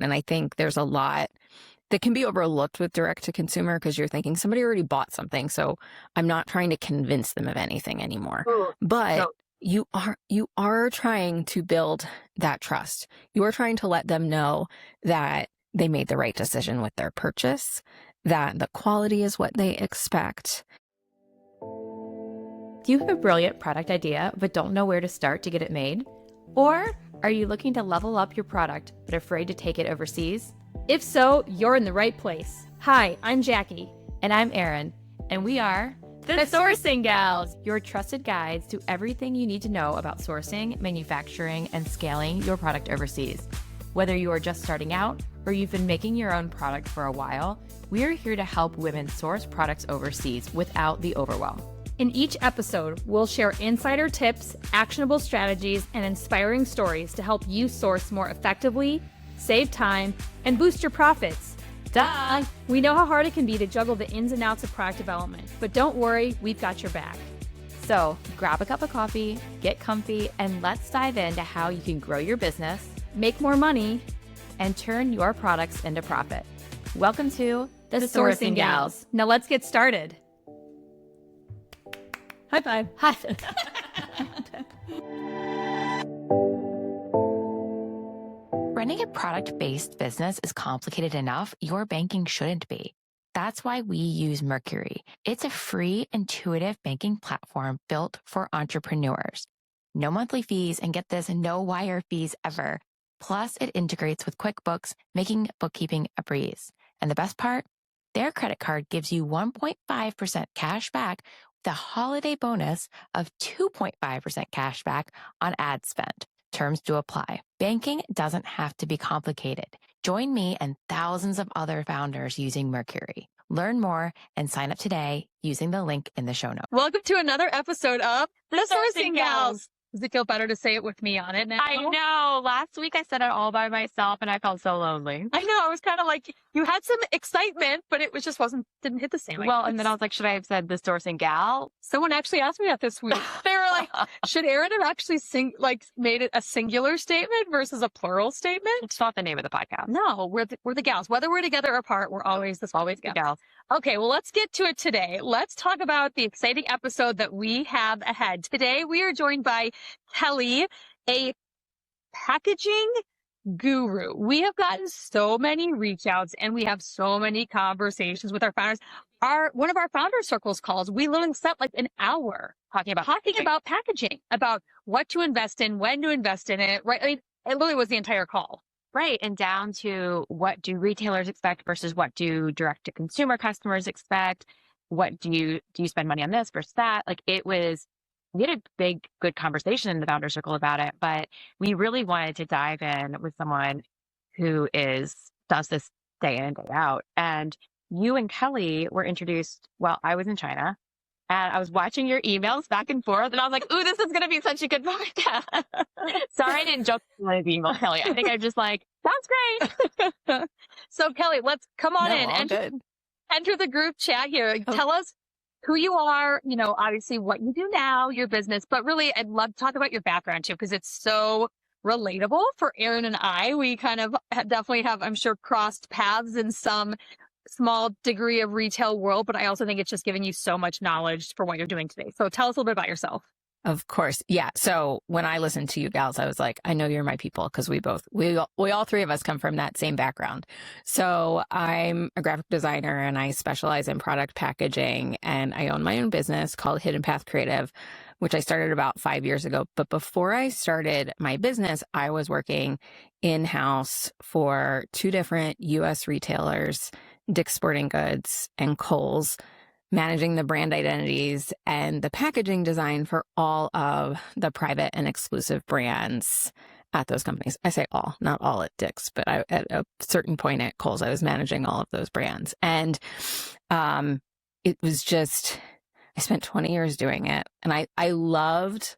And I think there's a lot that can be overlooked with direct to consumer because you're thinking somebody already bought something. So I'm not trying to convince them of anything anymore. But you are trying to build that trust. You are trying to let them know that they made the right decision with their purchase, that the quality is what they expect. Do you have a brilliant product idea but don't know where to start to get it made? Or are you looking to level up your product but afraid to take it overseas? If so, you're in the right place. Hi, I'm Jackie. And I'm Erin, and we are the Sourcing Gals, your trusted guides to everything you need to know about sourcing, manufacturing, and scaling your product overseas. Whether you are just starting out or you've been making your own product for a while, we are here to help women source products overseas without the overwhelm. In each episode, we'll share insider tips, actionable strategies, and inspiring stories to help you source more effectively, save time, and boost your profits. Duh! We know how hard it can be to juggle the ins and outs of product development, but don't worry, we've got your back. So grab a cup of coffee, get comfy, and let's dive into how you can grow your business, make more money, and turn your products into profit. Welcome to the Sourcing Gals. Now let's get started. High five. Hi. Running a product-based business is complicated enough. Your banking shouldn't be. That's why we use Mercury. It's a free, intuitive banking platform built for entrepreneurs. No monthly fees, and get this, no wire fees ever. Plus, it integrates with QuickBooks, making bookkeeping a breeze. And the best part? Their credit card gives you 1.5% cash back with a holiday bonus of 2.5% cash back on ad spend. Terms do apply. Banking doesn't have to be complicated. Join me and thousands of other founders using Mercury. Learn more and sign up today using the link in the show notes. Welcome to another episode of the Sourcing Gals. Does it feel better to say it with me on it now? I know. Last week I said it all by myself and I felt so lonely. I know. I was kind of like, you had some excitement, but it was just didn't hit the same. Well, and then I was like, should I have said the Sourcing Gal? Someone actually asked me that this week. They were like, should Erin have actually made it a singular statement versus a plural statement? It's not the name of the podcast. No, we're the gals. Whether we're together or apart, we're always gals. Okay, well, let's get to it today. Let's talk about the exciting episode that we have ahead. Today, we are joined by Kelley, a packaging guru. We have gotten so many reach outs and we have so many conversations with our founders. One of our founder circles calls, we literally spent like an hour talking about packaging, about what to invest in, when to invest in it, right? I mean, it literally was the entire call. Right. And down to what do retailers expect versus what do direct to consumer customers expect? What do you spend money on this versus that? Like we had a big, good conversation in the founder circle about it, but we really wanted to dive in with someone who does this day in and day out. And you and Kelley were introduced while I was in China. And I was watching your emails back and forth, and I was like, ooh, this is going to be such a good podcast. Sorry I didn't joke on the email, Kelley. I think I'm just like, sounds great. So, Kelley, let's come on in and enter the group chat here. Oh. Tell us who you are, obviously what you do now, your business, but really I'd love to talk about your background too, because it's so relatable for Erin and I. We kind of definitely have, I'm sure, crossed paths in some small degree of retail world, but I also think it's just giving you so much knowledge for what you're doing today. So tell us a little bit about yourself. Of course. Yeah. So when I listened to you gals, I was like, I know you're my people because we all three of us come from that same background. So I'm a graphic designer and I specialize in product packaging, and I own my own business called Hidden Path Creative, which I started about 5 years ago. But before I started my business, I was working in-house for two different U.S. retailers, Dick's Sporting Goods and Kohl's, managing the brand identities and the packaging design for all of the private and exclusive brands at those companies. I say all, not all at Dick's, but at a certain point at Kohl's, I was managing all of those brands. And it was just, I spent 20 years doing it. And I loved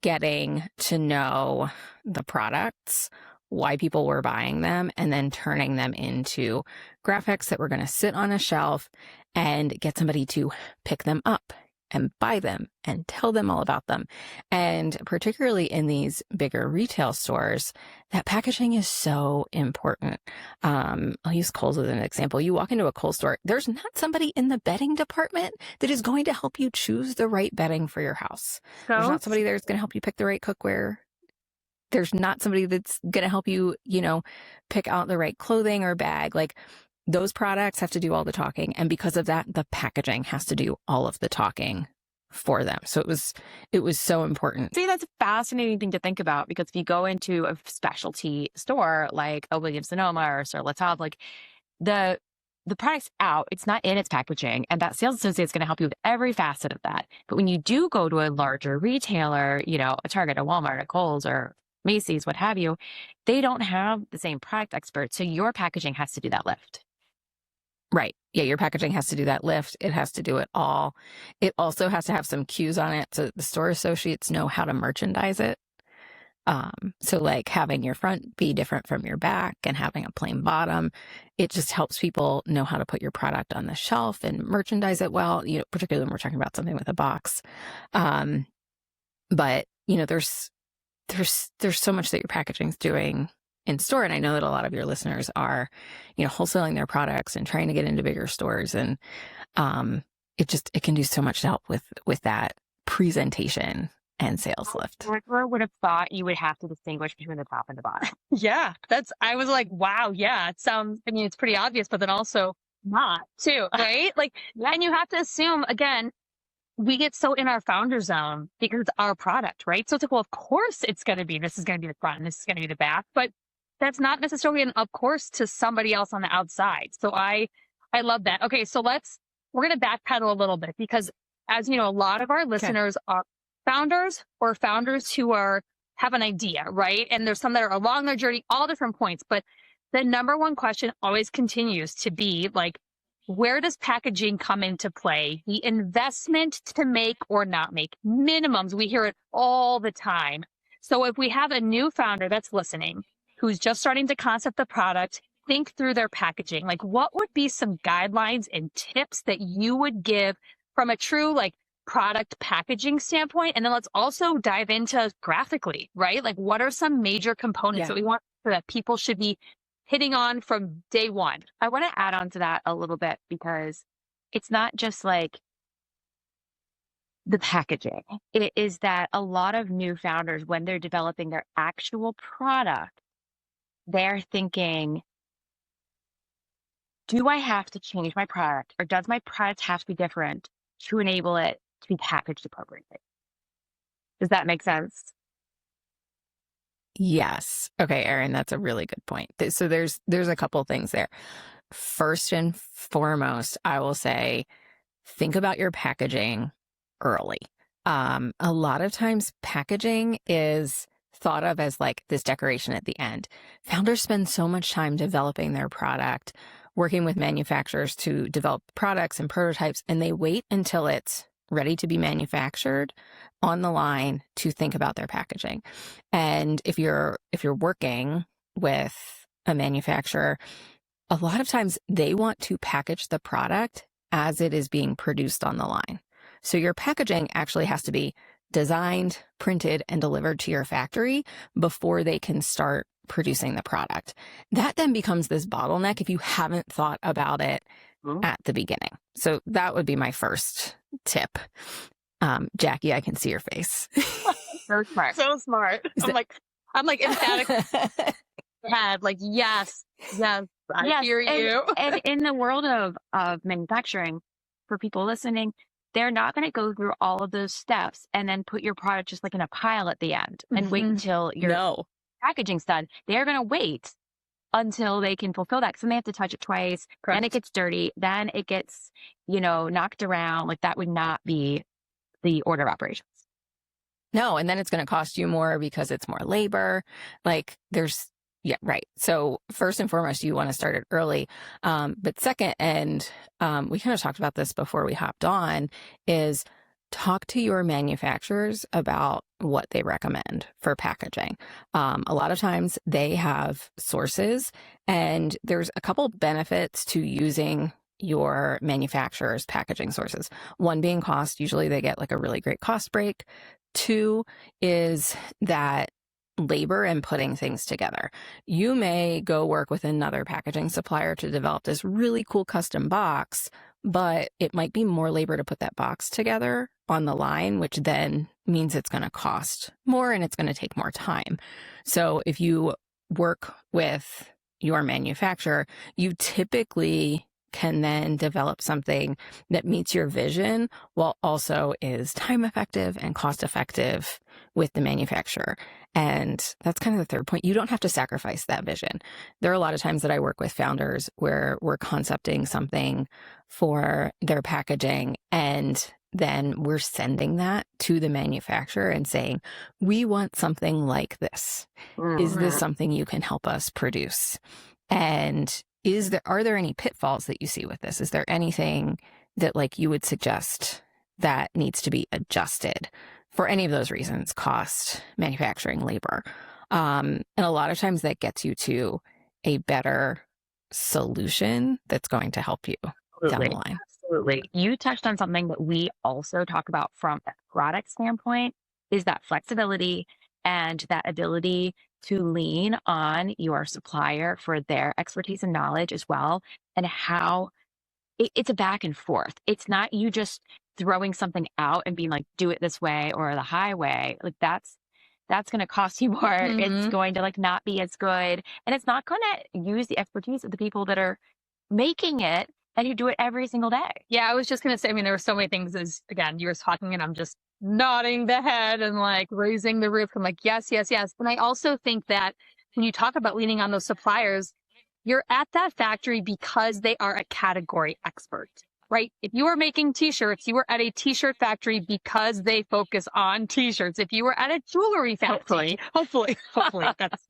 getting to know the products, why people were buying them, and then turning them into graphics that were going to sit on a shelf and get somebody to pick them up and buy them and tell them all about them. And particularly in these bigger retail stores, that packaging is so important. I'll use Kohl's as an example. You walk into a Kohl store, there's not somebody in the bedding department that is going to help you choose the right bedding for your house. There's not somebody there that's going to help you pick the right cookware. There's not somebody that's going to help you, pick out the right clothing or bag. Like, those products have to do all the talking. And because of that, the packaging has to do all of the talking for them. So it was so important. See, that's a fascinating thing to think about, because if you go into a specialty store like a Williams-Sonoma or Sir Latab, like the product's out, it's not in its packaging, and that sales associate is going to help you with every facet of that. But when you do go to a larger retailer, a Target, a Walmart, a Kohl's, or Macy's, what have you, they don't have the same product experts. So your packaging has to do that lift. Right. Yeah, your packaging has to do that lift. It has to do it all. It also has to have some cues on it so that the store associates know how to merchandise it. So like having your front be different from your back and having a plain bottom, it just helps people know how to put your product on the shelf and merchandise it well, particularly when we're talking about something with a box. But there's so much that your packaging's doing in store. And I know that a lot of your listeners are, wholesaling their products and trying to get into bigger stores. And it can do so much to help with that presentation and sales lift. I would have thought you would have to distinguish between the top and the bottom. Yeah, I was like, wow, yeah, it sounds, it's pretty obvious, but then also not too, right? Like, and you have to assume, again, we get so in our founder zone because it's our product, right? So it's like, well, of course this is going to be the front and this is going to be the back, but that's not necessarily an of course to somebody else on the outside. So I love that. Okay. So we're going to backpedal a little bit, because as you know, a lot of our listeners are founders or founders who have an idea, right? And there's some that are along their journey, all different points, but the number one question always continues to be like, where does packaging come into play? The investment to make or not make minimums. We hear it all the time. So if we have a new founder that's listening, who's just starting to concept the product, think through their packaging. Like, what would be some guidelines and tips that you would give from a true product packaging standpoint? And then let's also dive into graphically, right? Like, what are some major components that we want that people should be hitting on from day one? I want to add on to that a little bit, because it's not just like the packaging. It is that a lot of new founders, when they're developing their actual product, they're thinking, do I have to change my product, or does my product have to be different to enable it to be packaged appropriately? Does that make sense? Yes. Okay, Erin, that's a really good point. So there's a couple things there. First and foremost, I will say, think about your packaging early. A lot of times packaging is thought of as like this decoration at the end. Founders spend so much time developing their product, working with manufacturers to develop products and prototypes, and they wait until it's ready to be manufactured on the line to think about their packaging. And if you're working with a manufacturer, a lot of times they want to package the product as it is being produced on the line. So your packaging actually has to be designed, printed, and delivered to your factory before they can start producing the product. That then becomes this bottleneck if you haven't thought about it at the beginning. So that would be my first tip. Jackie, I can see your face. So smart. So smart. I'm like emphatic. Head, like, yes, I hear you. And in the world of manufacturing, for people listening, they're not going to go through all of those steps and then put your product just like in a pile at the end and wait until your packaging's done. They're going to wait until they can fulfill that, because then they have to touch it twice. Correct. Then it gets dirty. Then it gets, knocked around. Like, that would not be the order of operations. No, and then it's going to cost you more because it's more labor. Yeah, right. So first and foremost, you want to start it early. But second, and we kind of talked about this before we hopped on, is talk to your manufacturers about what they recommend for packaging. A lot of times they have sources, and there's a couple benefits to using your manufacturer's packaging sources. One being cost. Usually they get like a really great cost break. Two is that labor and putting things together. You may go work with another packaging supplier to develop this really cool custom box, but it might be more labor to put that box together on the line, which then means it's going to cost more and it's going to take more time. So if you work with your manufacturer, you typically can then develop something that meets your vision while also is time effective and cost effective with the manufacturer. And that's kind of the third point. You don't have to sacrifice that vision. There are a lot of times that I work with founders where we're concepting something for their packaging, and then we're sending that to the manufacturer and saying, we want something like this. Is this something you can help us produce? And are there any pitfalls that you see with this? Is there anything that like you would suggest that needs to be adjusted for any of those reasons? Cost, manufacturing, labor. And a lot of times that gets you to a better solution that's going to help you down the line. Absolutely. You touched on something that we also talk about from a product standpoint, is that flexibility and that ability to lean on your supplier for their expertise and knowledge as well, and how it's a back and forth. It's not you just throwing something out and being like, do it this way or the highway. Like that's going to cost you more. It's going to like not be as good. And it's not going to use the expertise of the people that are making it and who do it every single day. Yeah, I was just going to say, I mean, there were so many things as, again, you were talking and I'm just nodding the head and like raising the roof. I'm like, yes, yes, yes. And I also think that when you talk about leaning on those suppliers, you're at that factory because they are a category expert, right? If you are making t-shirts, you were at a t-shirt factory because they focus on t-shirts. If you were at a jewelry factory, hopefully, that's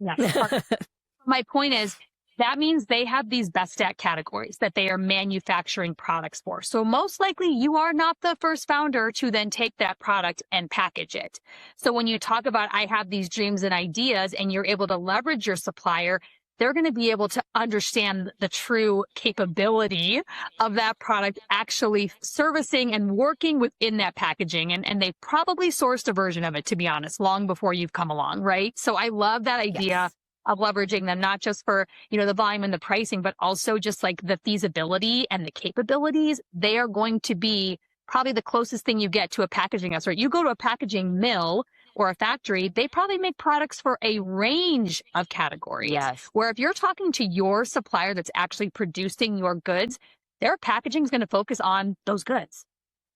my point is, that means they have these best at categories that they are manufacturing products for. So most likely you are not the first founder to then take that product and package it. So when you talk about, I have these dreams and ideas, and you're able to leverage your supplier, they're going to be able to understand the true capability of that product actually servicing and working within that packaging. And they probably sourced a version of it, to be honest, long before you've come along, right? So I love that idea. Yes. Of leveraging them, not just for, the volume and the pricing, but also just like the feasibility and the capabilities. They are going to be probably the closest thing you get to a packaging expert. You go to a packaging mill or a factory, they probably make products for a range of categories. Yes. Where if you're talking to your supplier that's actually producing your goods, their packaging is going to focus on those goods.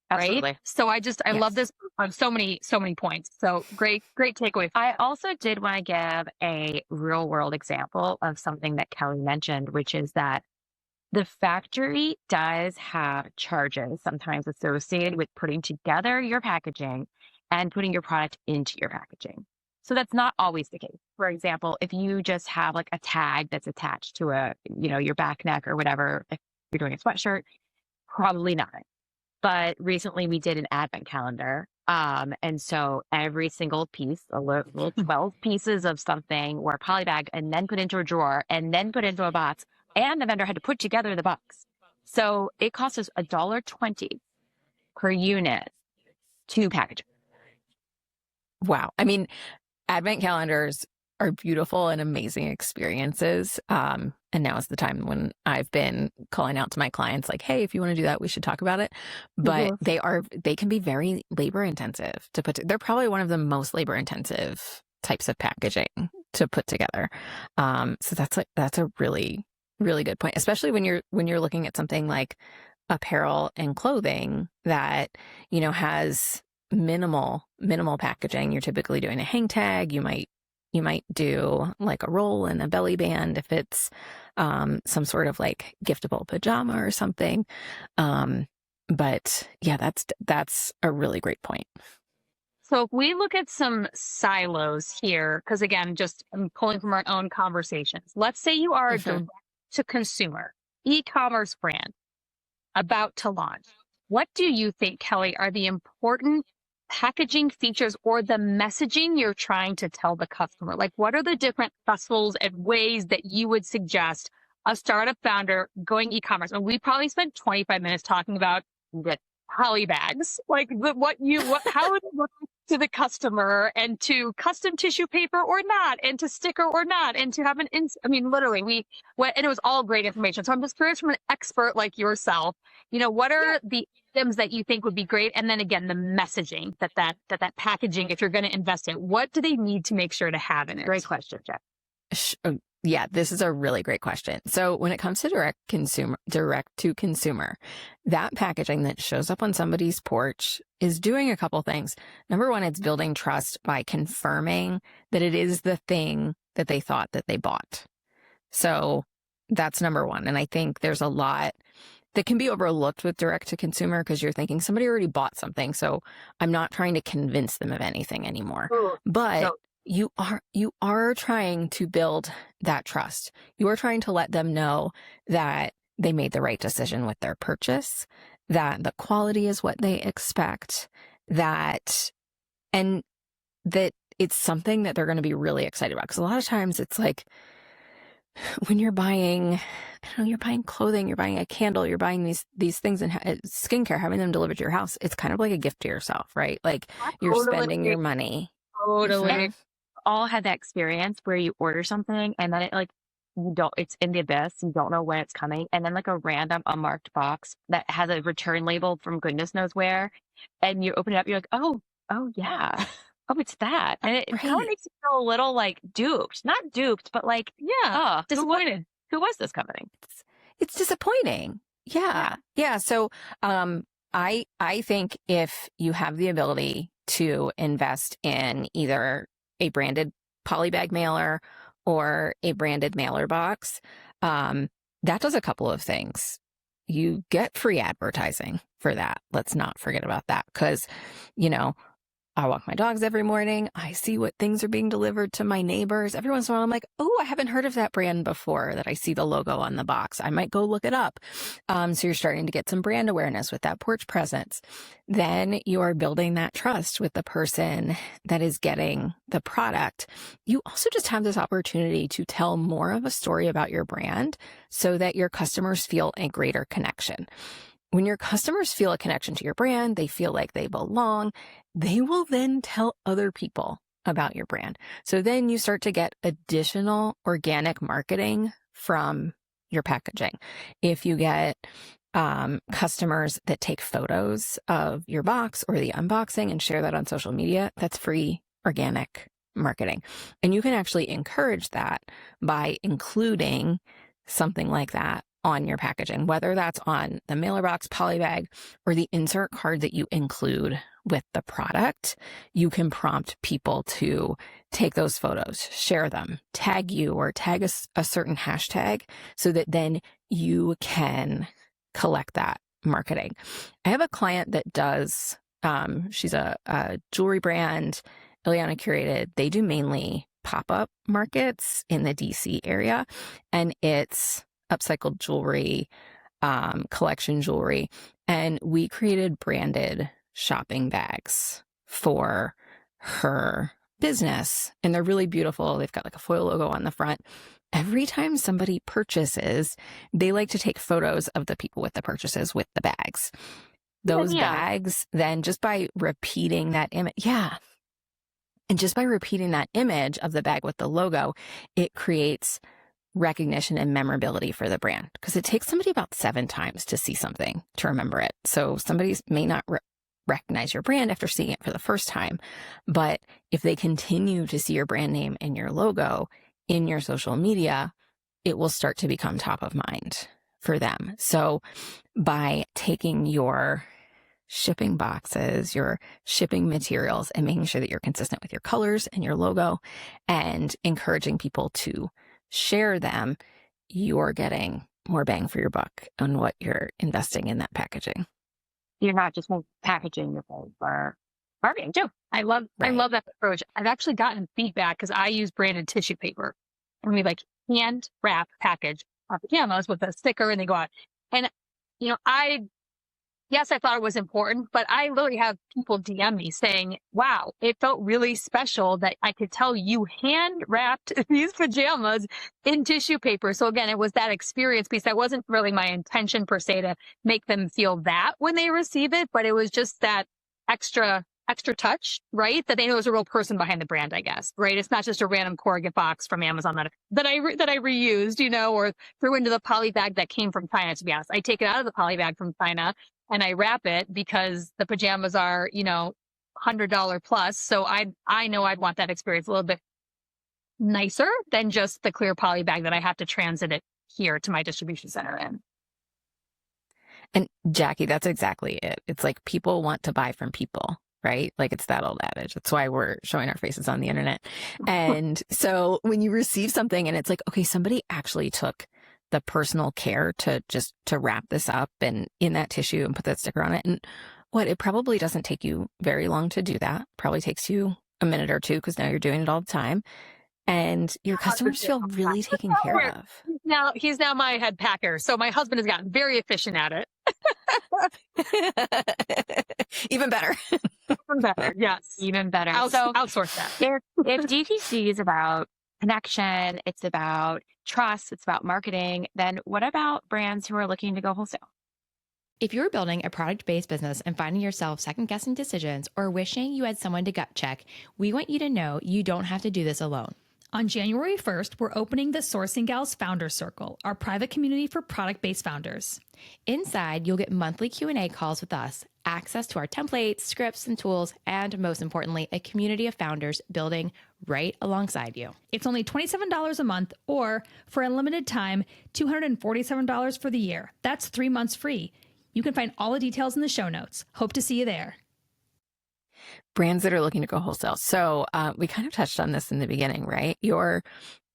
Absolutely. Right? So I love this on so many points. So great takeaway. I also did want to give a real world example of something that Kelley mentioned, which is that the factory does have charges sometimes associated with putting together your packaging and putting your product into your packaging. So that's not always the case. For example, if you just have like a tag that's attached to your back neck or whatever, if you're doing a sweatshirt, probably not. But recently we did an advent calendar. And so every single piece, a little 12 pieces of something were polybagged and then put into a drawer and then put into a box. And the vendor had to put together the box. So it cost us $1.20 per unit to package. Wow. I mean, advent calendars are beautiful and amazing experiences. And now is the time when I've been calling out to my clients like, hey, if you want to do that, we should talk about it. But they can be very labor intensive to put. They're probably one of the most labor intensive types of packaging to put together. So that's a really, really good point, especially when you're looking at something like apparel and clothing that, has minimal packaging. You're typically doing a hang tag. You might do like a roll and a belly band if it's some sort of like giftable pajama or something. But yeah, that's a really great point. So if we look at some silos here, because again, I'm pulling from our own conversations. Let's say you are a direct to consumer e-commerce brand about to launch. What do you think, Kelley, are the important packaging features or the messaging you're trying to tell the customer? Like, what are the different vessels and ways that you would suggest a startup founder going e-commerce, and we probably spent 25 minutes talking about the poly bags, like how it looks to the customer, and to custom tissue paper or not, and to sticker or not, and to have I mean, literally we went, and it was all great information. So I'm just curious, from an expert like yourself, what are the items that you think would be great? And then again, the messaging that packaging, if you're going to invest in, what do they need to make sure to have in it? Great question, Jeff. Yeah, this is a really great question. So when it comes to direct to consumer, that packaging that shows up on somebody's porch is doing a couple things. Number one, it's building trust by confirming that it is the thing that they thought that they bought. So that's number one. And I think there's a lot that can be overlooked with direct to consumer because you're thinking somebody already bought something. So I'm not trying to convince them of anything anymore. But no. You are trying to build that trust. You are trying to let them know that they made the right decision with their purchase, that the quality is what they expect, and that it's something that they're going to be really excited about. Because a lot of times it's like when you're buying, you're buying clothing, you're buying a candle, you're buying these things and skincare, having them delivered to your house. It's kind of like a gift to yourself, right? Like you're spending your money. Totally. All had that experience where you order something and then it's in the abyss. You don't know when it's coming. And then like a random unmarked box that has a return label from goodness knows where. And you open it up, you're like, oh yeah. Oh, it's that. And it kind of makes you feel a little like duped. Not duped, but like, yeah, disappointed. Who was this company? It's disappointing. Yeah. So I think if you have the ability to invest in either a branded polybag mailer or a branded mailer box, that does a couple of things. You get free advertising for that. Let's not forget about that because, I walk my dogs every morning. I see what things are being delivered to my neighbors. Every once in a while, I'm like, oh, I haven't heard of that brand before that I see the logo on the box. I might go look it up. So you're starting to get some brand awareness with that porch presence. Then you are building that trust with the person that is getting the product. You also just have this opportunity to tell more of a story about your brand so that your customers feel a greater connection. When your customers feel a connection to your brand, they feel like they belong, they will then tell other people about your brand. So then you start to get additional organic marketing from your packaging. If you get customers that take photos of your box or the unboxing and share that on social media, that's free organic marketing. And you can actually encourage that by including something like that on your packaging, whether that's on the mailer box, polybag, or the insert card that you include with the product. You can prompt people to take those photos, share them, tag you, or tag a certain hashtag so that then you can collect that marketing. I have a client that does, she's a jewelry brand, Ileana Curated. They do mainly pop-up markets in the DC area, and it's upcycled jewelry, collection jewelry. And we created branded shopping bags for her business. And they're really beautiful. They've got like a foil logo on the front. Every time somebody purchases, they like to take photos of the people with the purchases with the bags. Those bags, then just by repeating that image, and just by repeating that image of the bag with the logo, it creates recognition and memorability for the brand, because it takes somebody about 7 times to see something to remember it. So somebody may not recognize your brand after seeing it for the first time, but if they continue to see your brand name and your logo in your social media, it will start to become top of mind for them. So by taking your shipping boxes, your shipping materials, and making sure that you're consistent with your colors and your logo and encouraging people to share them, you're getting more bang for your buck on what you're investing in that packaging. You're not just packaging, you're paying for marketing too. I love that approach. I've actually gotten feedback because I use branded tissue paper, and we like hand wrap package our pajamas with a sticker, and they go out. And I yes, I thought it was important, but I literally have people DM me saying, wow, it felt really special that I could tell you hand wrapped these pajamas in tissue paper. So again, it was that experience piece. That wasn't really my intention per se to make them feel that when they receive it, but it was just that extra touch, right? That they know there's a real person behind the brand, I guess, right? It's not just a random corrugate box from Amazon that I reused, or threw into the poly bag that came from China. To be honest, I take it out of the poly bag from China and I wrap it because the pajamas are, $100 plus. So I know I'd want that experience a little bit nicer than just the clear poly bag that I have to transit it here to my distribution center in. And Jackie, that's exactly it. It's like people want to buy from people, right? Like it's that old adage. That's why we're showing our faces on the internet. And so when you receive something and it's like, okay, somebody actually took the personal care to wrap this up and in that tissue and put that sticker on it. And it probably doesn't take you very long to do that. Probably takes you a minute or two because now you're doing it all the time. And your customers feel really taken care of. He's now my head packer. So my husband has gotten very efficient at it. Even better. Even better. Yes. Even better. So outsource that. If DTC is about connection, it's about trust, it's about marketing, then what about brands who are looking to go wholesale? If you're building a product-based business and finding yourself second-guessing decisions or wishing you had someone to gut check, we want you to know you don't have to do this alone. On January 1st, we're opening the Sourcing Gals Founder Circle, our private community for product-based founders. Inside, you'll get monthly Q&A calls with us, access to our templates, scripts, and tools, and most importantly, a community of founders building right alongside you. It's only $27 a month, or for a limited time, $247 for the year. That's 3 months free. You can find all the details in the show notes. Hope to see you there. Brands that are looking to go wholesale. So we kind of touched on this in the beginning, right? Your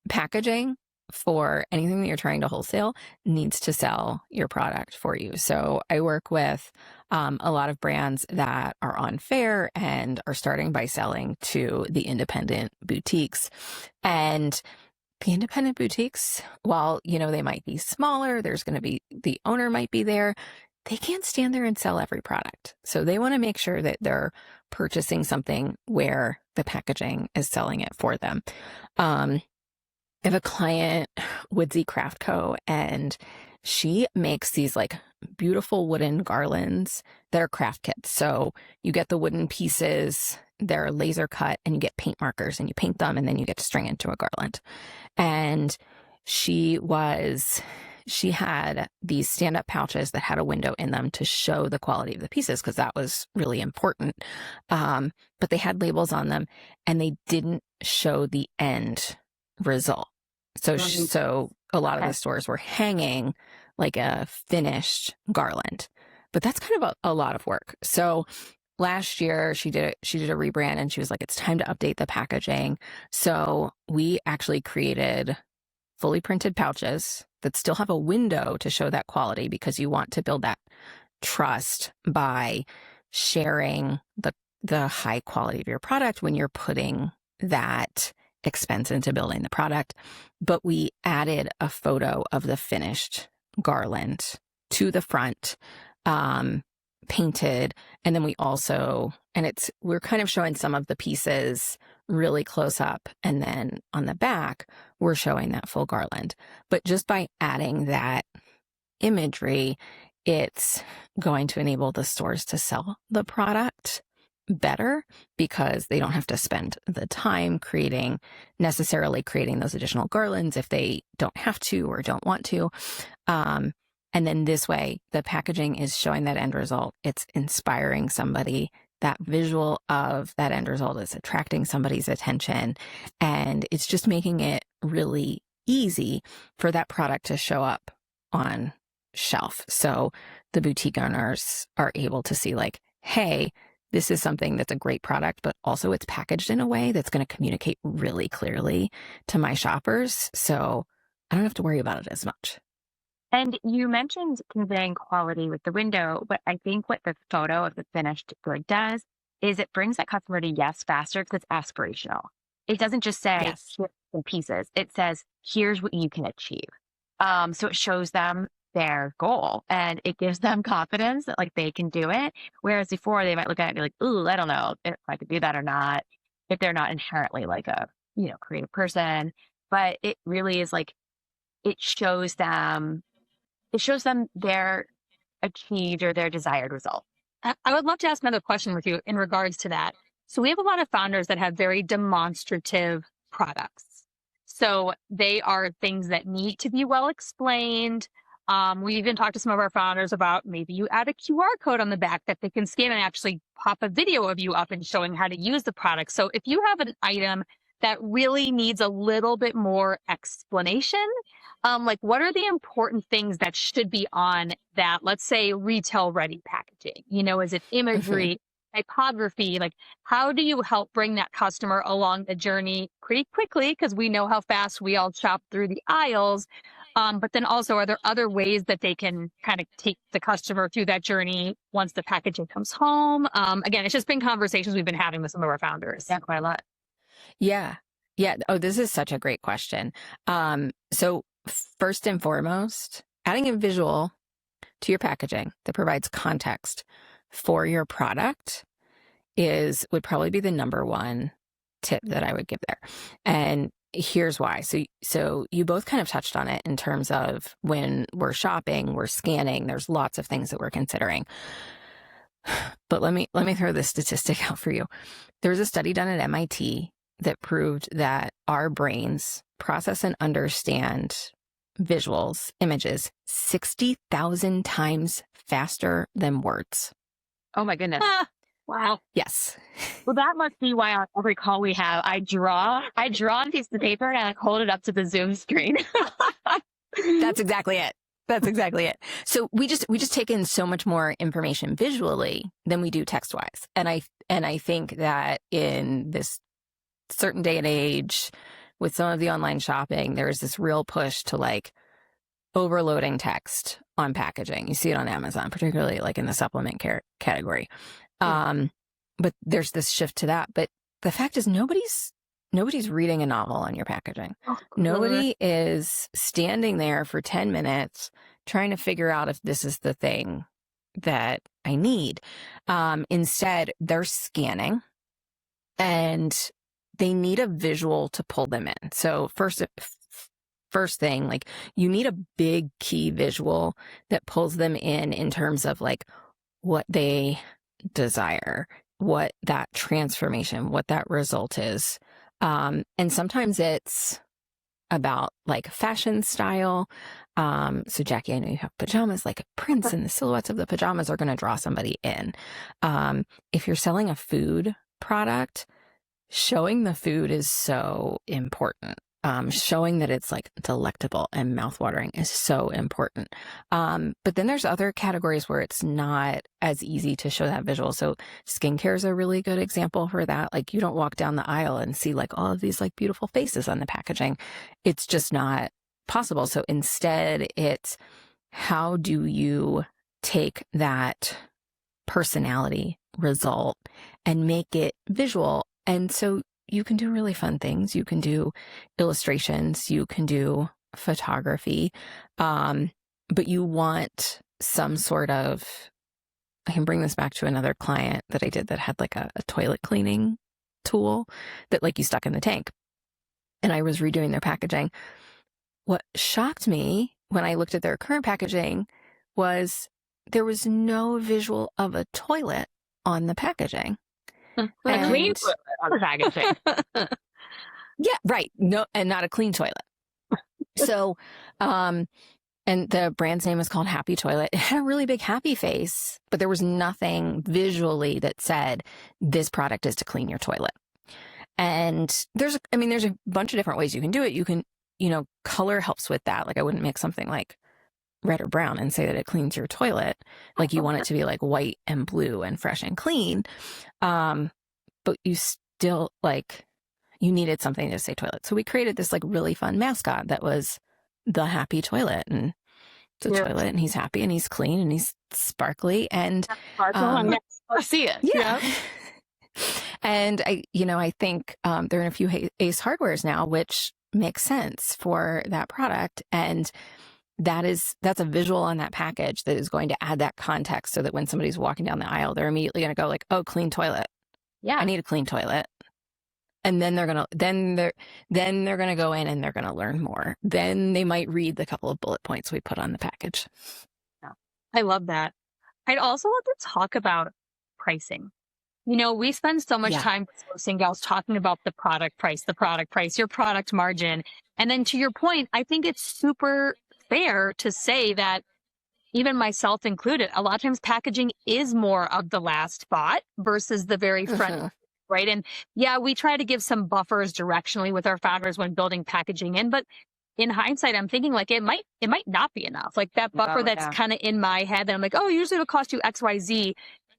packaging for anything that you're trying to wholesale needs to sell your product for you. So I work with a lot of brands that are on Fair and are starting by selling to the independent boutiques. And the independent boutiques, while, they might be smaller, the owner might be there, they can't stand there and sell every product. So they want to make sure that they're purchasing something where the packaging is selling it for them. I have a client, Woodsy Craft Co., and she makes these like beautiful wooden garlands that are craft kits. So you get the wooden pieces, they're laser cut, and you get paint markers and you paint them and then you get to string into a garland. And she had these stand-up pouches that had a window in them to show the quality of the pieces because that was really important. But they had labels on them and they didn't show the end result. So a lot of the stores were hanging like a finished garland, but that's kind of a lot of work. So last year she did a rebrand and she was like, it's time to update the packaging. So we actually created fully printed pouches that still have a window to show that quality because you want to build that trust by sharing the high quality of your product when you're putting that expense into building the product. But we added a photo of the finished garland to the front, painted. And then we're kind of showing some of the pieces really close up. And then on the back, we're showing that full garland. But just by adding that imagery, it's going to enable the stores to sell the product better because they don't have to spend the time necessarily creating those additional garlands if they don't have to or don't want to. And then this way, the packaging is showing that end result. It's inspiring somebody. That visual of that end result is attracting somebody's attention. And it's just making it really easy for that product to show up on shelf. So the boutique owners are able to see like, hey, this is something that's a great product, but also it's packaged in a way that's going to communicate really clearly to my shoppers. So I don't have to worry about it as much. And you mentioned conveying quality with the window, but I think what the photo of the finished good does is it brings that customer to yes faster because it's aspirational. It doesn't just say Yes. here's some pieces. It says, here's what you can achieve. So it shows them their goal, and it gives them confidence that like they can do it. Whereas before they might look at it and be like, ooh, I don't know if I could do that or not, if they're not inherently like a, creative person. But it really is like, it shows them their achieved or their desired result. I would love to ask another question with you in regards to that. So we have a lot of founders that have very demonstrative products. So they are things that need to be well explained. We even talked to some of our founders about maybe you add a QR code on the back that they can scan and actually pop a video of you up and showing how to use the product. So if you have an item that really needs a little bit more explanation, like what are the important things that should be on that, let's say, retail ready packaging? Is it imagery, typography? Like, how do you help bring that customer along the journey pretty quickly? Because we know how fast we all shop through the aisles. But then also, are there other ways that they can kind of take the customer through that journey once the packaging comes home? Again, it's just been conversations we've been having with some of our founders. Yeah, quite a lot. Yeah. Yeah. Oh, this is such a great question. So first and foremost, adding a visual to your packaging that provides context for your product would probably be the number one tip that I would give there. And here's why. So you both kind of touched on it in terms of when we're shopping, we're scanning, there's lots of things that we're considering. But let me throw this statistic out for you. There was a study done at MIT that proved that our brains process and understand visuals, images, 60,000 times faster than words. Oh my goodness. Wow. Yes. Well, that must be why on every call we have, I draw on a piece of paper and I hold it up to the Zoom screen. That's exactly it. That's exactly it. So we just take in so much more information visually than we do text wise. And I think that in this certain day and age with some of the online shopping, there's this real push to like overloading text on packaging. You see it on Amazon, particularly like in the supplement category. But there's this shift to that. But the fact is nobody's reading a novel on your packaging. Nobody is standing there for 10 minutes trying to figure out if this is the thing that I need. Instead, they're scanning and they need a visual to pull them in. So first thing, like you need a big key visual that pulls them in terms of like what they desire, what that transformation, what that result is. And sometimes it's about like fashion style. So Jackie, I know you have pajamas, like prints and the silhouettes of the pajamas are going to draw somebody in. If you're selling a food product, showing the food is so important. Showing that it's like delectable and mouthwatering is so important. But then there's other categories where it's not as easy to show that visual. So skincare is a really good example for that. Like you don't walk down the aisle and see like all of these like beautiful faces on the packaging. It's just not possible. So instead it's how do you take that personality result and make it visual? And so you can do really fun things. You can do illustrations, you can do photography, but you want some sort of, I can bring this back to another client that I did that had like a toilet cleaning tool that like you stuck in the tank. And I was redoing their packaging. What shocked me when I looked at their current packaging was there was no visual of a toilet on the packaging. A clean toilet on the packaging. Yeah, right. No, and not a clean toilet. So, and the brand's name is called Happy Toilet. It had a really big happy face, but there was nothing visually that said this product is to clean your toilet. And there's a bunch of different ways you can do it. You can, color helps with that. Like I wouldn't make something like red or brown and say that it cleans your toilet. Like you want it to be like white and blue and fresh and clean. But you still you needed something to say toilet. So we created this like really fun mascot that was the Happy Toilet, and it's a toilet and he's happy and he's clean and he's sparkly and I see it. Yeah. And I think they're in a few Ace Hardwares now, which makes sense for that product. And that's a visual on that package that is going to add that context so that when somebody's walking down the aisle, they're immediately going to go like, oh, clean toilet. Yeah. I need a clean toilet. And then they're going to go in and they're going to learn more. Then they might read the couple of bullet points we put on the package. I love that. I'd also love to talk about pricing. We spend so much time with gals talking about the product price, your product margin. And then to your point, I think it's super fair to say that, even myself included, a lot of times packaging is more of the last thought versus the very front, right? And we try to give some buffers directionally with our founders when building packaging in, but in hindsight, I'm thinking like it might not be enough. Like that buffer that's kind of in my head that I'm like, oh, usually it'll cost you X, Y, Z.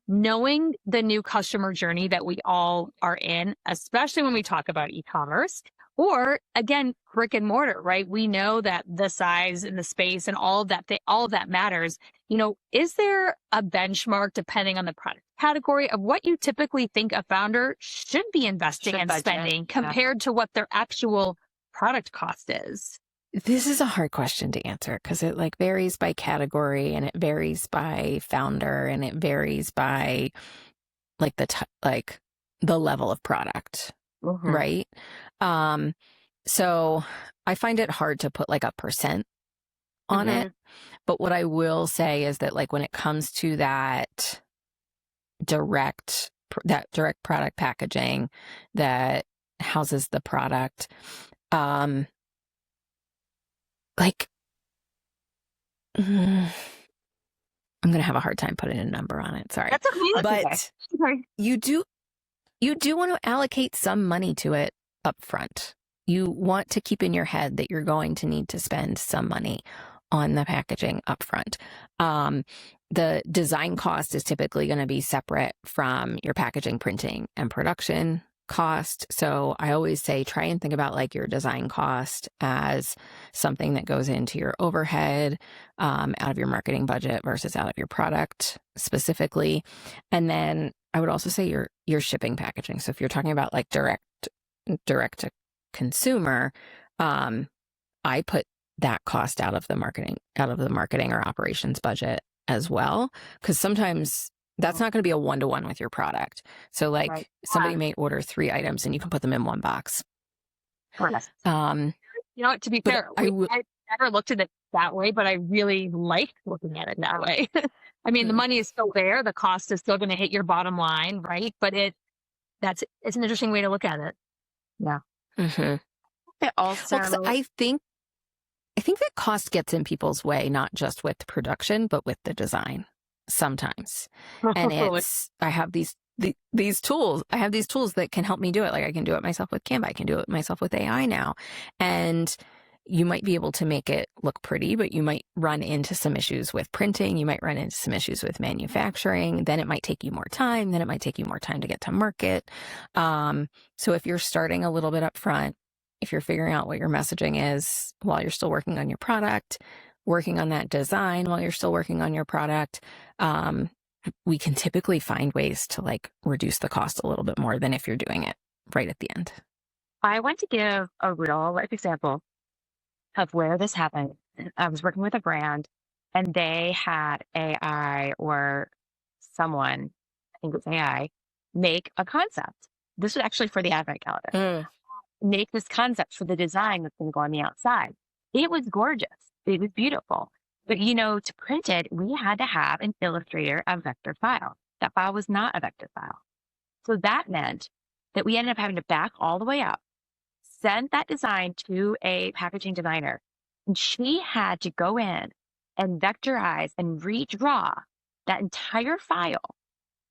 Knowing the new customer journey that we all are in, especially when we talk about e-commerce, or again, brick and mortar, right? We know that the size and the space and all of that matters. Is there a benchmark depending on the product category of what you typically think a founder should be investing and spending compared to what their actual product cost is? This is a hard question to answer because it like varies by category and it varies by founder and it varies by like the level of product, right? So I find it hard to put like a percent on it. But what I will say is that like when it comes to that direct product packaging that houses the product, like, I'm going to have a hard time putting a number on it. Sorry. That's okay. But you do want to allocate some money to it up front. You want to keep in your head that you're going to need to spend some money on the packaging up front. The design cost is typically going to be separate from your packaging, printing, and production cost. So I always say, try and think about like your design cost as something that goes into your overhead, out of your marketing budget versus out of your product specifically. And then I would also say your shipping packaging. So if you're talking about like direct to consumer, I put that cost out of the marketing or operations budget as well, because sometimes that's not going to be a one-to-one with your product. So like somebody may order 3 items and you can put them in one box. Correct. To be fair, I never looked at it that way, but I really like looking at it that way. I mean, the money is still there. The cost is still going to hit your bottom line, right? But it's an interesting way to look at it. Yeah. I think that cost gets in people's way, not just with production, but with the design sometimes. And I have these tools. I have these tools that can help me do it. Like I can do it myself with Canva. I can do it myself with AI now. And you might be able to make it look pretty, but you might run into some issues with printing. You might run into some issues with manufacturing. Then it might take you more time. Then it might take you more time to get to market. So if you're starting a little bit up front, if you're figuring out what your messaging is while you're still working on your product, working on that design while you're still working on your product, we can typically find ways to like reduce the cost a little bit more than if you're doing it right at the end. I want to give a real life example of where this happened. I was working with a brand and they had AI or someone, I think it was AI, make a concept. This was actually for the Advent calendar. Make this concept for the design that's going to go on the outside. It was gorgeous. It was beautiful. But, to print it, we had to have an Illustrator, a vector file. That file was not a vector file. So that meant that we ended up having to back all the way up, send that design to a packaging designer, and she had to go in and vectorize and redraw that entire file.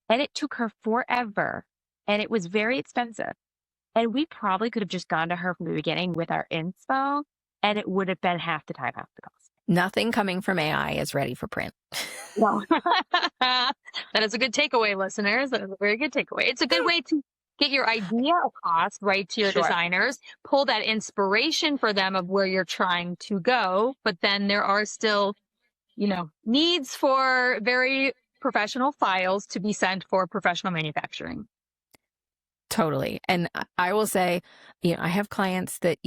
And it took her forever, and it was very expensive. And we probably could have just gone to her from the beginning with our inspo, and it would have been half the time, half the cost. Nothing coming from AI is ready for print. No. That is a good takeaway, listeners. That is a very good takeaway. It's a good way to get your idea across, right, to your designers, pull that inspiration for them of where you're trying to go. But then there are still, needs for very professional files to be sent for professional manufacturing. Totally. And I will say, I have clients that,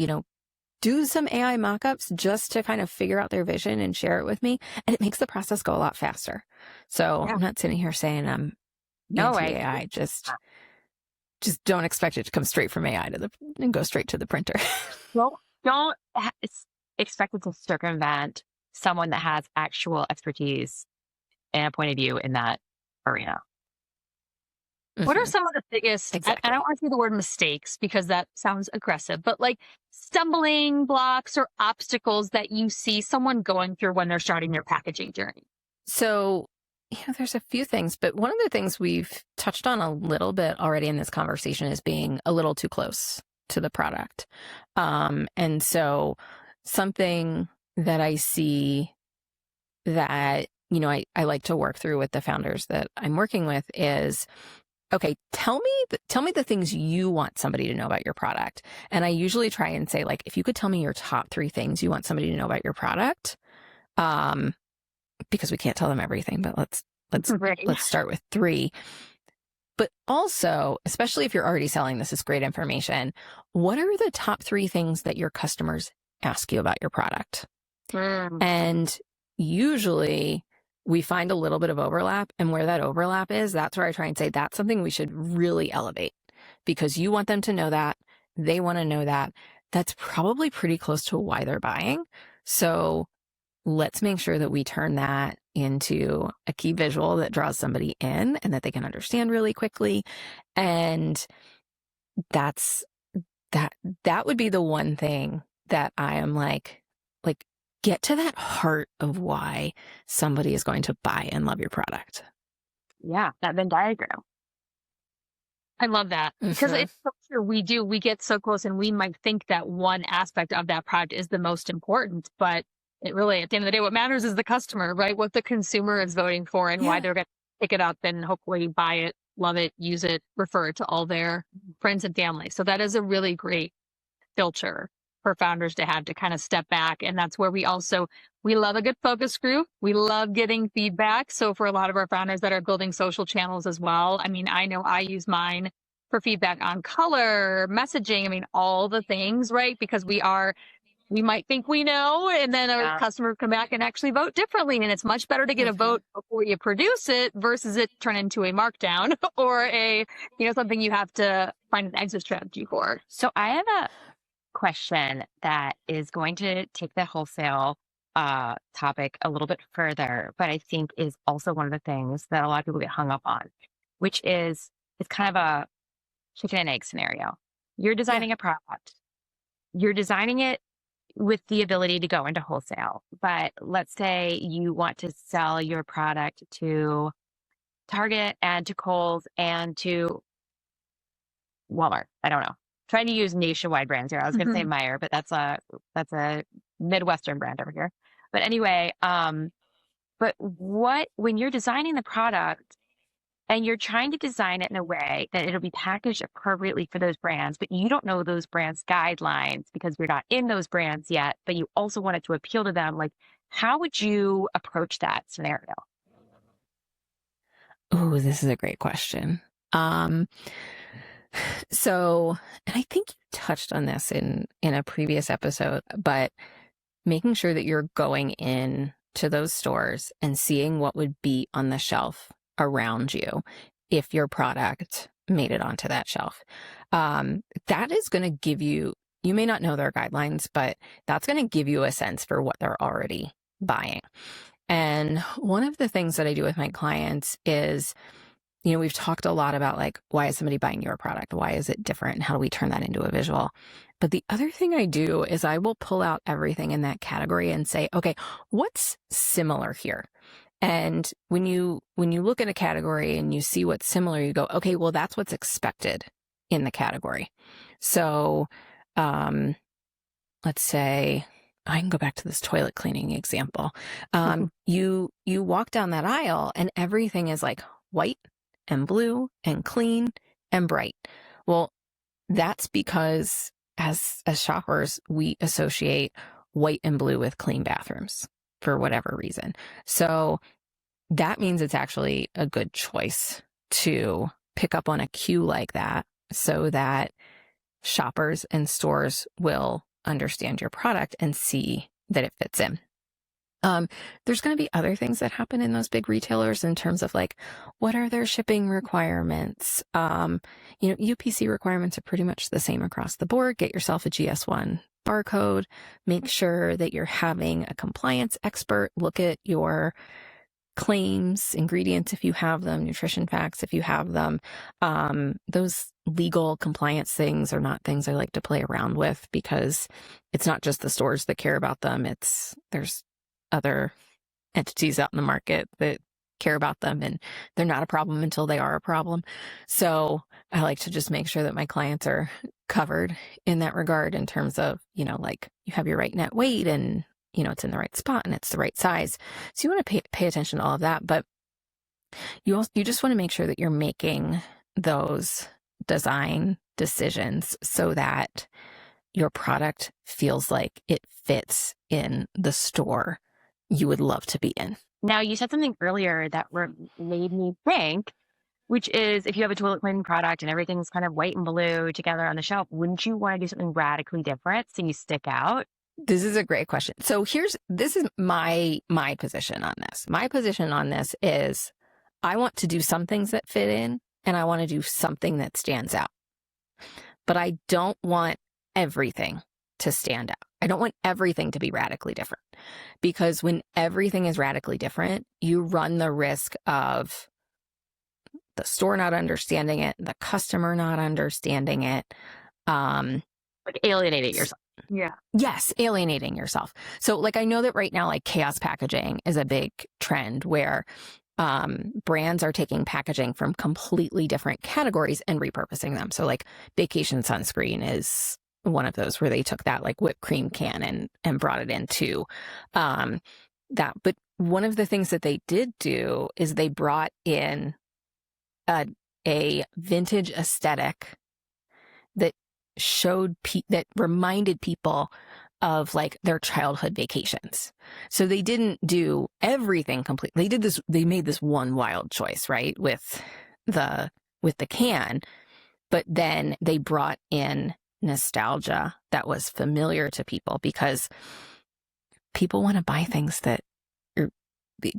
do some AI mockups just to kind of figure out their vision and share it with me. And it makes the process go a lot faster. So I'm not sitting here saying I'm anti-AI, just don't expect it to come straight from AI and go straight to the printer. Don't expect it to circumvent someone that has actual expertise and a point of view in that arena. What are some of the biggest, I don't want to say the word mistakes because that sounds aggressive, but like stumbling blocks or obstacles that you see someone going through when they're starting their packaging journey? So, there's a few things, but one of the things we've touched on a little bit already in this conversation is being a little too close to the product. And so something that I see that, I like to work through with the founders that I'm working with is, okay, tell me the things you want somebody to know about your product. And I usually try and say, like, if you could tell me your top 3 things you want somebody to know about your product, because we can't tell them everything, but let's start with 3. But also, especially if you're already selling, this is great information. What are the top 3 things that your customers ask you about your product? And usually we find a little bit of overlap, and where that overlap is, that's where I try and say that's something we should really elevate, because you want them to know that, they want to know that. That's probably pretty close to why they're buying. So let's make sure that we turn that into a key visual that draws somebody in and that they can understand really quickly. And that would be the one thing that I am like, get to that heart of why somebody is going to buy and love your product. Yeah, that Venn diagram. I love that because it's so true. We get so close and we might think that one aspect of that product is the most important, but it really, at the end of the day, what matters is the customer, right? What the consumer is voting for and why they're going to pick it up and hopefully buy it, love it, use it, refer it to all their friends and family. So that is a really great filter for founders to have to kind of step back. And that's where we love a good focus group. We love getting feedback. So for a lot of our founders that are building social channels as well, I mean, I know I use mine for feedback on color, messaging, I mean, all the things, right? Because we might think we know, and then our customers come back and actually vote differently. And it's much better to get a vote before you produce it versus it turn into a markdown or something you have to find an exit strategy for. So I have a question that is going to take the wholesale topic a little bit further, but I think is also one of the things that a lot of people get hung up on, which is it's kind of a chicken and egg scenario. You're designing a product. You're designing it with the ability to go into wholesale. But let's say you want to sell your product to Target and to Kohl's and to Walmart. I don't know. Trying to use nationwide brands here. I was going to say Meyer, but that's a Midwestern brand over here. But anyway, but when you're designing the product and you're trying to design it in a way that it'll be packaged appropriately for those brands, but you don't know those brands' guidelines because you're not in those brands yet, but you also want it to appeal to them, like, how would you approach that scenario? Oh, this is a great question. So, and I think you touched on this in a previous episode, but making sure that you're going in to those stores and seeing what would be on the shelf around you if your product made it onto that shelf. That is going to give you may not know their guidelines, but that's going to give you a sense for what they're already buying. And one of the things that I do with my clients is, we've talked a lot about, like, why is somebody buying your product? Why is it different? And how do we turn that into a visual? But the other thing I do is I will pull out everything in that category and say, okay, what's similar here? And when you look at a category and you see what's similar, you go, okay, well, that's what's expected in the category. So let's say, I can go back to this toilet cleaning example. You walk down that aisle and everything is like white and blue and clean and bright. Well, that's because as shoppers, we associate white and blue with clean bathrooms for whatever reason. So that means it's actually a good choice to pick up on a cue like that so that shoppers and stores will understand your product and see that it fits in. There's going to be other things that happen in those big retailers in terms of like, what are their shipping requirements? UPC requirements are pretty much the same across the board. Get yourself a GS1 barcode, make sure that you're having a compliance expert look at your claims, ingredients if you have them, nutrition facts if you have them. Those legal compliance things are not things I like to play around with, because it's not just the stores that care about them. There's other entities out in the market that care about them, and they're not a problem until they are a problem. So I like to just make sure that my clients are covered in that regard, in terms of, like, you have your right net weight and, it's in the right spot and it's the right size. So you want to pay attention to all of that, but you just want to make sure that you're making those design decisions so that your product feels like it fits in the store you would love to be in. Now, you said something earlier that made me think, which is, if you have a toilet cleaning product and everything's kind of white and blue together on the shelf, wouldn't you want to do something radically different so you stick out? This is a great question. So this is my position on this. My position on this is, I want to do some things that fit in, and I want to do something that stands out. But I don't want everything to stand out. I don't want everything to be radically different, because when everything is radically different, you run the risk of the store not understanding it, the customer not understanding it. Like alienating yourself. Yeah. Yes, alienating yourself. So like, I know that right now, like, chaos packaging is a big trend where brands are taking packaging from completely different categories and repurposing them. So like, vacation sunscreen is one of those, where they took that like whipped cream can and brought it into that. But one of the things that they did do is they brought in a vintage aesthetic that that reminded people of like their childhood vacations. So they didn't do everything completely. They made this one wild choice, right? With the can, but then they brought in nostalgia that was familiar to people, because people want to buy things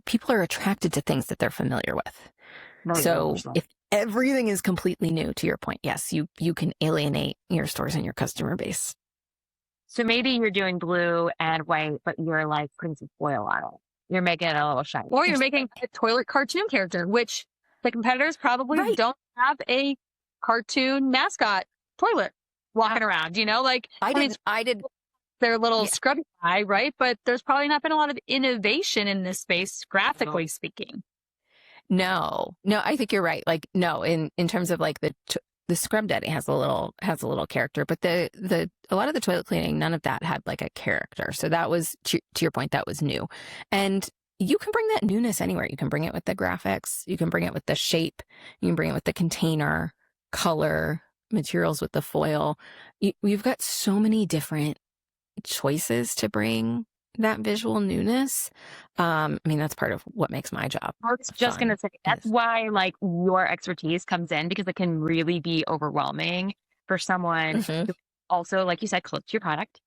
people are attracted to things that they're familiar with. So if everything is completely new, to your point, yes, you can alienate your stores and your customer base. So maybe you're doing blue and white, but you're like putting some foil on it. You're making it a little shiny. Or you're making a toilet cartoon character, which the competitors probably don't have a cartoon mascot toilet walking around, like I did their little scrubby guy, right? But there's probably not been a lot of innovation in this space, graphically speaking. No, I think you're right. Like, no, in terms of like the scrub daddy has a little character, but a lot of the toilet cleaning, none of that had like a character. So that was, to your point, that was new. And you can bring that newness anywhere. You can bring it with the graphics. You can bring it with the shape. You can bring it with the container, color, materials with the foil. We've got so many different choices to bring that visual newness. I mean, that's part of what makes my job. I was just going to say, that's why like your expertise comes in, because it can really be overwhelming for someone who also, like you said, close to your product.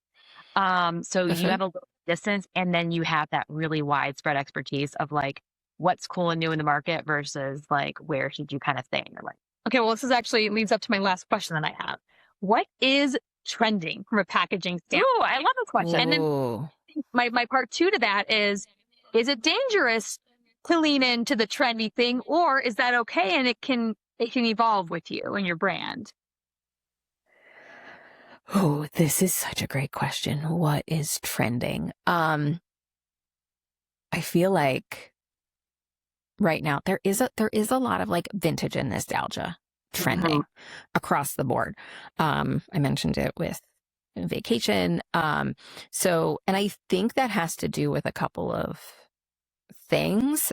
So you have a little distance, and then you have that really widespread expertise of like what's cool and new in the market versus like where should you kind of stay in your life. Okay, well, this is actually leads up to my last question that I have. What is trending from a packaging standpoint? Ooh, I love this question. And then my part two to that is it dangerous to lean into the trendy thing, or is that okay and it can evolve with you and your brand? Oh, this is such a great question. What is trending? I feel like right now there is a lot of like vintage and nostalgia trending across the board. I mentioned it with vacation. And I think that has to do with a couple of things.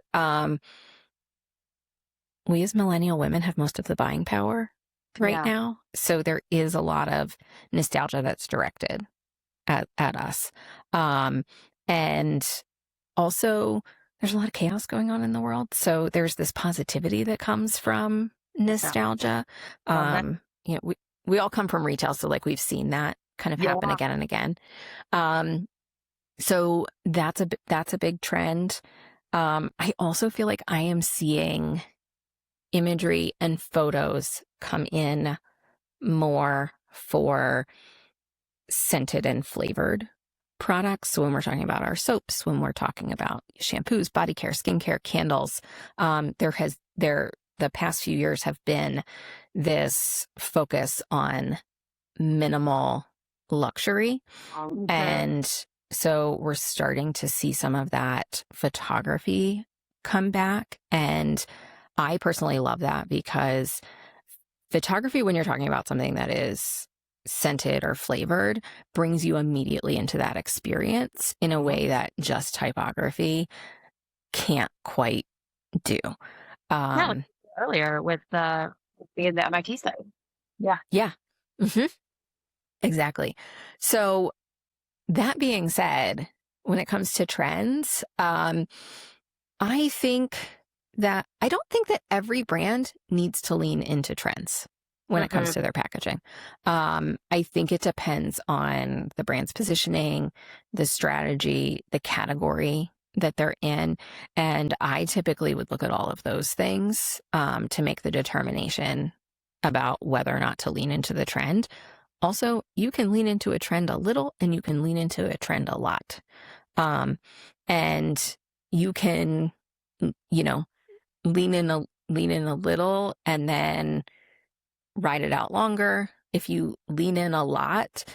We as millennial women have most of the buying power right now. So there is a lot of nostalgia that's directed at us. And also there's a lot of chaos going on in the world. So there's this positivity that comes from nostalgia. We all come from retail. So like we've seen that kind of happen again and again. So that's a big trend. I also feel like I am seeing imagery and photos come in more for scented and flavored products. So when we're talking about our soaps, when we're talking about shampoos, body care, skincare, candles, the past few years have been this focus on minimal luxury. And so we're starting to see some of that photography come back. And I personally love that, because photography, when you're talking about something that is scented or flavored, brings you immediately into that experience in a way that just typography can't quite do. Like earlier with the MIT study. Yeah. Mm-hmm. Exactly. So that being said, when it comes to trends, I don't think that every brand needs to lean into trends when it comes to their packaging. I think it depends on the brand's positioning, the strategy, the category that they're in. And I typically would look at all of those things to make the determination about whether or not to lean into the trend. Also, you can lean into a trend a little and you can lean into a trend a lot. And you can, lean in a little and then ride it out longer. If you lean in a lot,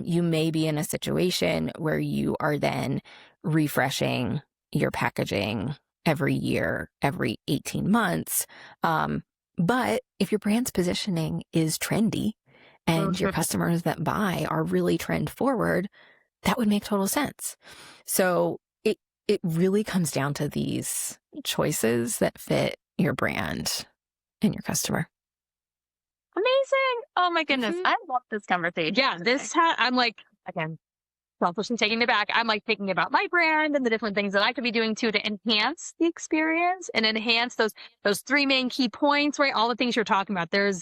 you may be in a situation where you are then refreshing your packaging every year, every 18 months. But if your brand's positioning is trendy and your customers that buy are really trend forward, that would make total sense. So it really comes down to these choices that fit your brand and your customer. Amazing. Oh my goodness. I love this conversation. Yeah, I'm like, again, selfishly taking it back. I'm like thinking about my brand and the different things that I could be doing too to enhance the experience and enhance those three main key points, right? All the things you're talking about. There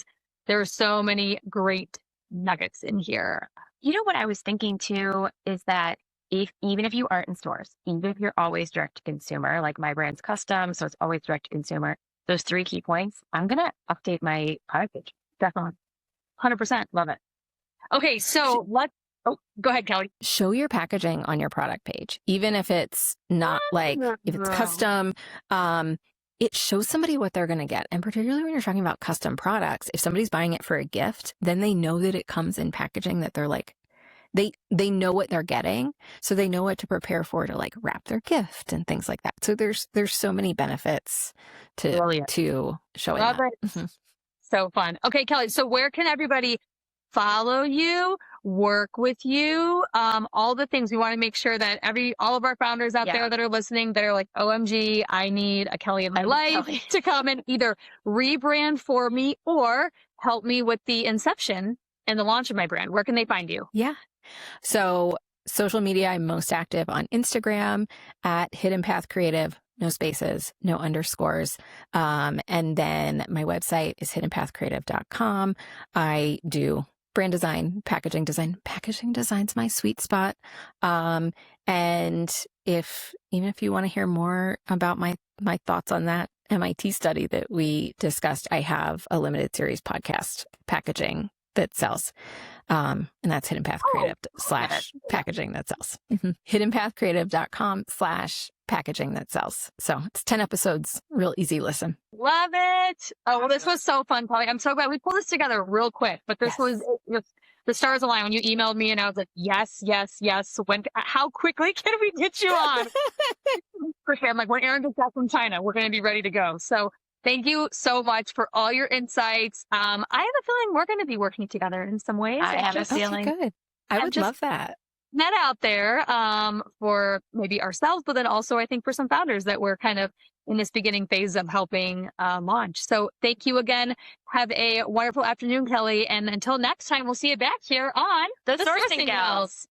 are so many great nuggets in here. You know what I was thinking too is that even if you aren't in stores, even if you're always direct to consumer, like my brand's custom, so it's always direct to consumer, those three key points, I'm going to update my product page. Definitely. 100%. Love it. Okay. So go ahead, Kelley. Show your packaging on your product page, even if it's not if it's custom, it shows somebody what they're going to get. And particularly when you're talking about custom products, if somebody's buying it for a gift, then they know that it comes in packaging that they're like, they know what they're getting. So they know what to prepare for, to like wrap their gift and things like that. So there's so many benefits to showing Love that. it. Mm-hmm. So fun. Okay, Kelley. So where can everybody follow you, work with you? All the things we want to make sure that all of our founders out there that are listening, that are like, OMG, I need a Kelley in my life to come and either rebrand for me or help me with the inception and the launch of my brand. Where can they find you? Yeah. So social media, I'm most active on Instagram at Hidden Path Creative. No spaces, no underscores. And then my website is hiddenpathcreative.com. I do brand design, packaging design. Packaging design's my sweet spot. And even if you want to hear more about my thoughts on that MIT study that we discussed, I have a limited series podcast, Packaging That Sells. And that's Hidden Path Creative / packaging that sells. Hiddenpathcreative.com/packaging that sells. So it's 10 episodes, real easy listen. Love it. Oh, well, this was so fun, Kelley. I'm so glad we pulled this together real quick, but this was the stars aligned when you emailed me and I was like, yes. How quickly can we get you on? I'm like, when Erin gets back from China, we're going to be ready to go. So thank you so much for all your insights. I have a feeling we're going to be working together in some ways. I have a feeling. Good. I would love that. Net out there for maybe ourselves, but then also I think for some founders that we're kind of in this beginning phase of helping launch. So thank you again. Have a wonderful afternoon, Kelley. And until next time, we'll see you back here on The Sourcing Gals.